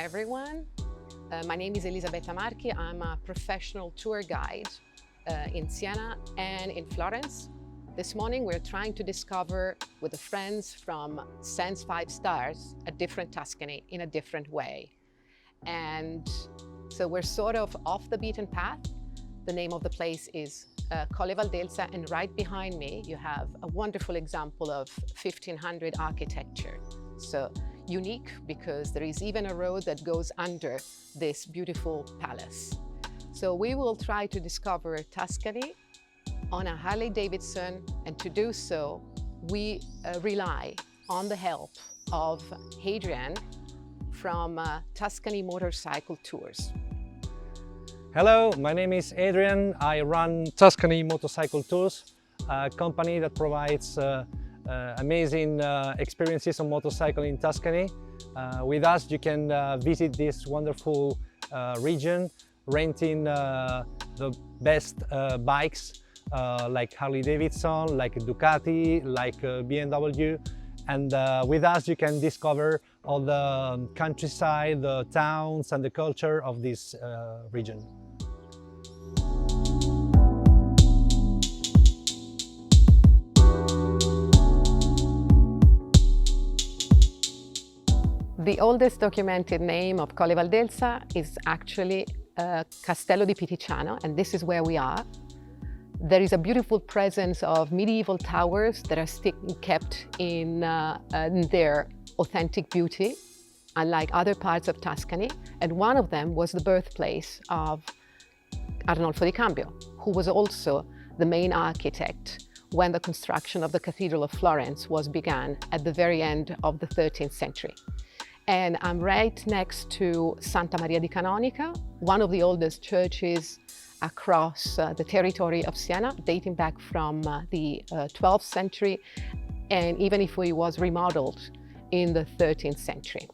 everyone. My name is Elisabetta Marchi. I'm a professional tour guide in Siena and in Florence. This morning we're trying to discover with the friends from Sense 5 Stars a different Tuscany in a different way. And so we're sort of off the beaten path. The name of the place is Colle Val, and right behind me you have a wonderful example of 1500 architecture. So unique because there is even a road that goes under this beautiful palace. So we will try to discover Tuscany on a Harley Davidson, and to do so we rely on the help of Adrian from Tuscany Motorcycle Tours. Hello, my name is Adrian. I run Tuscany Motorcycle Tours, a company that provides amazing experiences on motorcycle in Tuscany. With us you can visit this wonderful region, renting the best bikes like Harley Davidson, like Ducati, like BMW. And with us you can discover all the countryside, the towns and the culture of this region. The oldest documented name of Colle Val is actually Castello di Piticiano, and this is where we are. There is a beautiful presence of medieval towers that are still kept in their authentic beauty, unlike other parts of Tuscany. And one of them was the birthplace of Arnolfo di Cambio, who was also the main architect when the construction of the Cathedral of Florence was begun at the very end of the 13th century. And I'm right next to Santa Maria di Canonica, one of the oldest churches across the territory of Siena, dating back from the 12th century, and even if it was remodeled in the 13th century.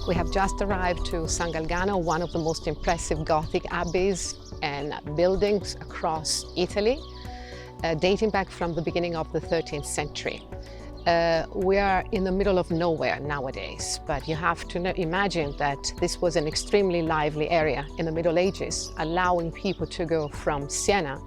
We have just arrived to San Galgano, one of the most impressive Gothic abbeys and buildings across Italy, dating back from the beginning of the 13th century. We are in the middle of nowhere nowadays, but you have to imagine that this was an extremely lively area in the Middle Ages, allowing people to go from Siena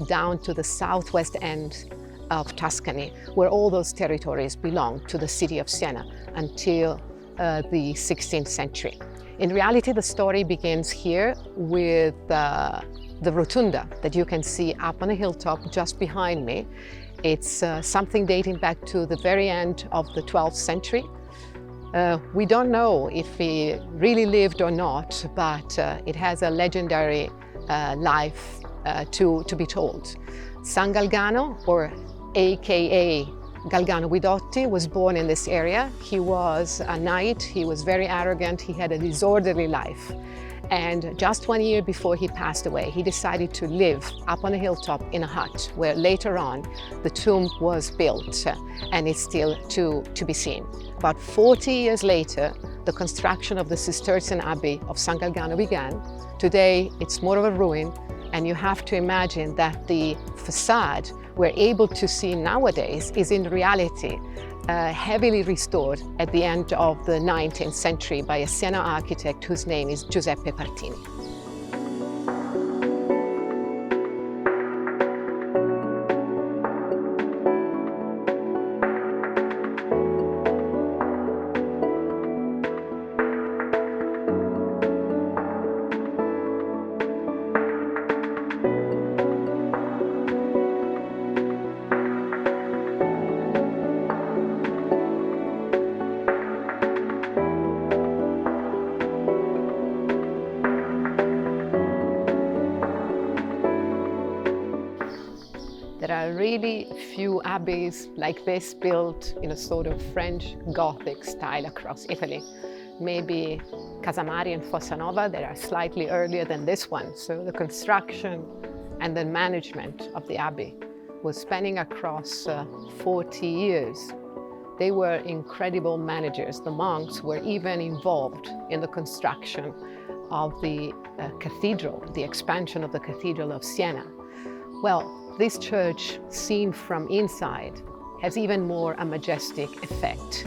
down to the southwest end of Tuscany, where all those territories belonged to the city of Siena until the 16th century. In reality, the story begins here with the rotunda that you can see up on a hilltop just behind me. It's something dating back to the very end of the 12th century. We don't know if he really lived or not, but it has a legendary life to be told. San Galgano, or AKA Galgano Guidotti, was born in this area. He was a knight, he was very arrogant, he had a disorderly life. And just 1 year before he passed away, he decided to live up on a hilltop in a hut, where later on the tomb was built, and it's still to be seen. About 40 years later, the construction of the Cistercian Abbey of San Galgano began. Today, it's more of a ruin, and you have to imagine that the facade we're able to see nowadays is in reality heavily restored at the end of the 19th century by a Siena architect whose name is Giuseppe Partini. There are really few abbeys like this built in a sort of French Gothic style across Italy. Maybe Casamari and Fossanova, they are slightly earlier than this one. So the construction and the management of the abbey was spanning across 40 years. They were incredible managers. The monks were even involved in the construction of the cathedral, the expansion of the Cathedral of Siena. Well, this church, seen from inside, has even more a majestic effect.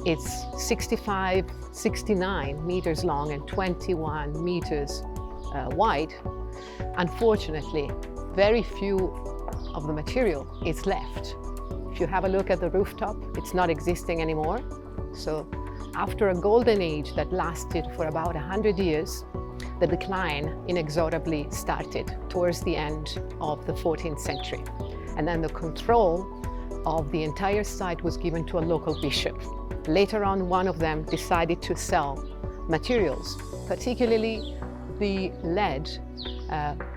It's 65, 69 meters long and 21 meters wide. Unfortunately, very few of the material is left. If you have a look at the rooftop, it's not existing anymore. So after a golden age that lasted for about 100 years, the decline inexorably started towards the end of the 14th century. And then the control of the entire site was given to a local bishop. Later on, one of them decided to sell materials, particularly the lead,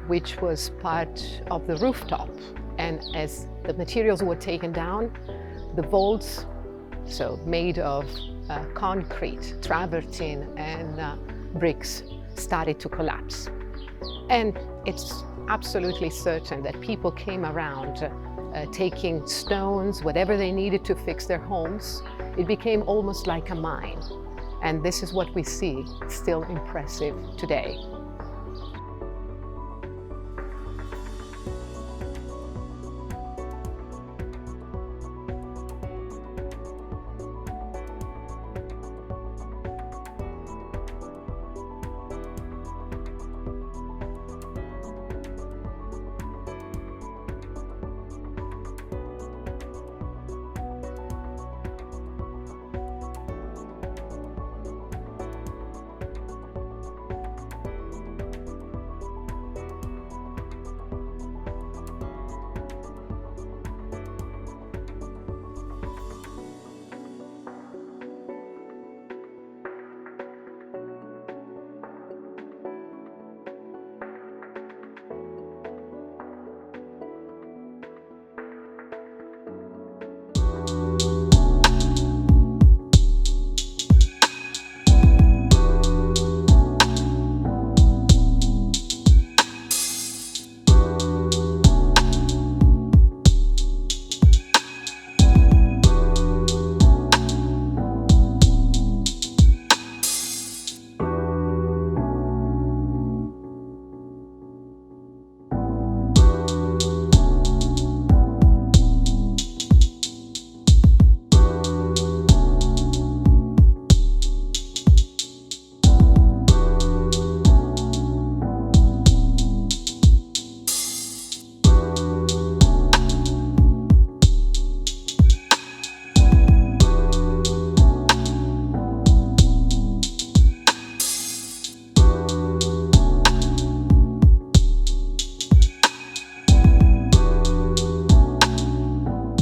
which was part of the rooftop. And as the materials were taken down, the vaults, so made of concrete, travertine and bricks, started to collapse. And it's absolutely certain that people came around taking stones, whatever they needed to fix their homes. It became almost like a mine. And this is what we see, still impressive today.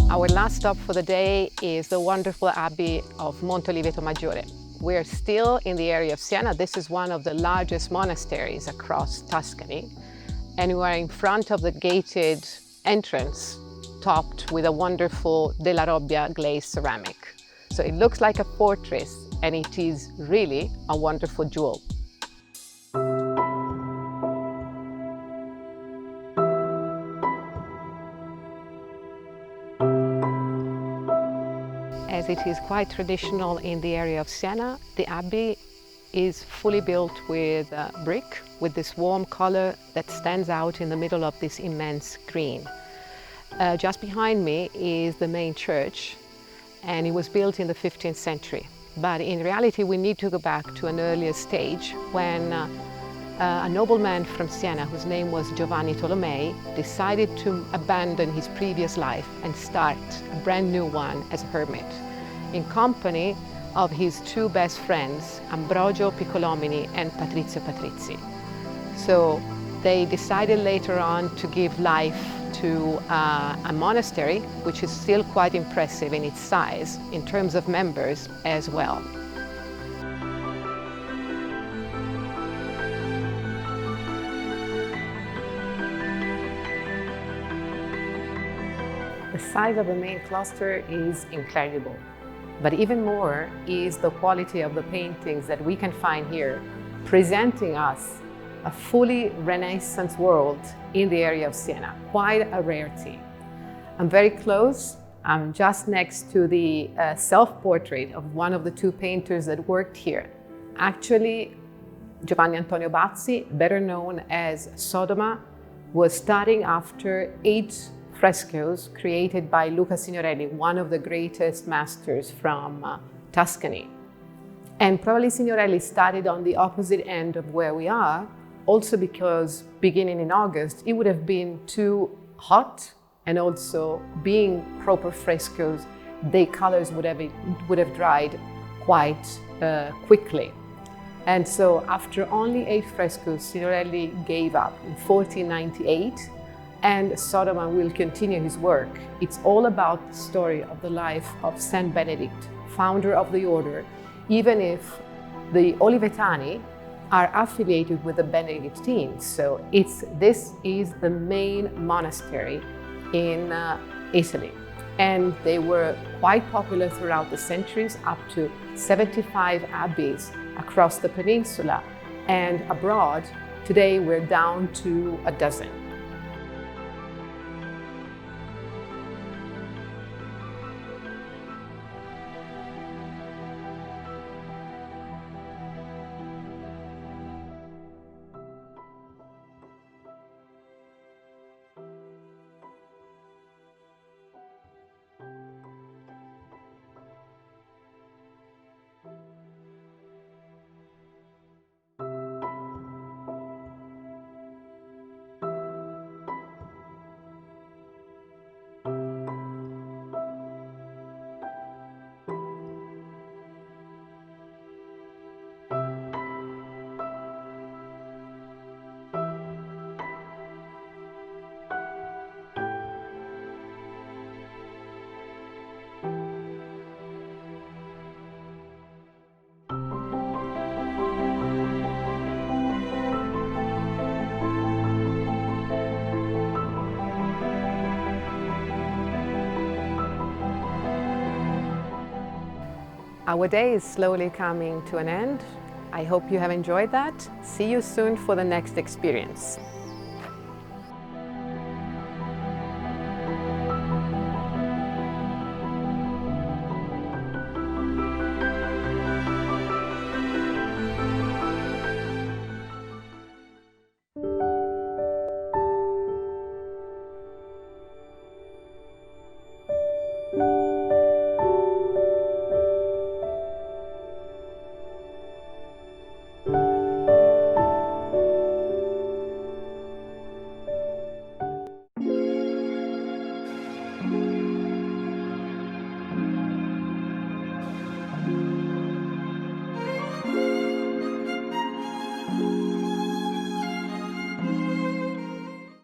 Our last stop for the day is the wonderful Abbey of Monte Oliveto Maggiore. We're still in the area of Siena. This is one of the largest monasteries across Tuscany. And we are in front of the gated entrance, topped with a wonderful Della Robbia glazed ceramic. So it looks like a fortress, and it is really a wonderful jewel. As it is quite traditional in the area of Siena, the abbey is fully built with brick, with this warm color that stands out in the middle of this immense green. Just behind me is the main church, and it was built in the 15th century. But in reality, we need to go back to an earlier stage when a nobleman from Siena, whose name was Giovanni Tolomei, decided to abandon his previous life and start a brand new one as a hermit, in company of his two best friends, Ambrogio Piccolomini and Patrizio Patrizzi. So they decided later on to give life to a monastery, which is still quite impressive in its size, in terms of members as well. The size of the main cluster is incredible, but even more is the quality of the paintings that we can find here, presenting us a fully Renaissance world in the area of Siena, quite a rarity. I'm very close. I'm just next to the self-portrait of one of the two painters that worked here. Actually, Giovanni Antonio Bazzi, better known as Sodoma, was studying after 8 frescoes created by Luca Signorelli, one of the greatest masters from Tuscany. And probably Signorelli studied on the opposite end of where we are, also because beginning in August, it would have been too hot, and also being proper frescoes, the colors would have dried quite quickly. And so after only 8 frescoes, Signorelli gave up in 1498, and Sodoma will continue his work. It's all about the story of the life of Saint Benedict, founder of the order, even if the Olivetani are affiliated with the Benedictines. So this is the main monastery in Italy. And they were quite popular throughout the centuries, up to 75 abbeys across the peninsula and abroad. Today we're down to a dozen. Our day is slowly coming to an end. I hope you have enjoyed that. See you soon for the next experience.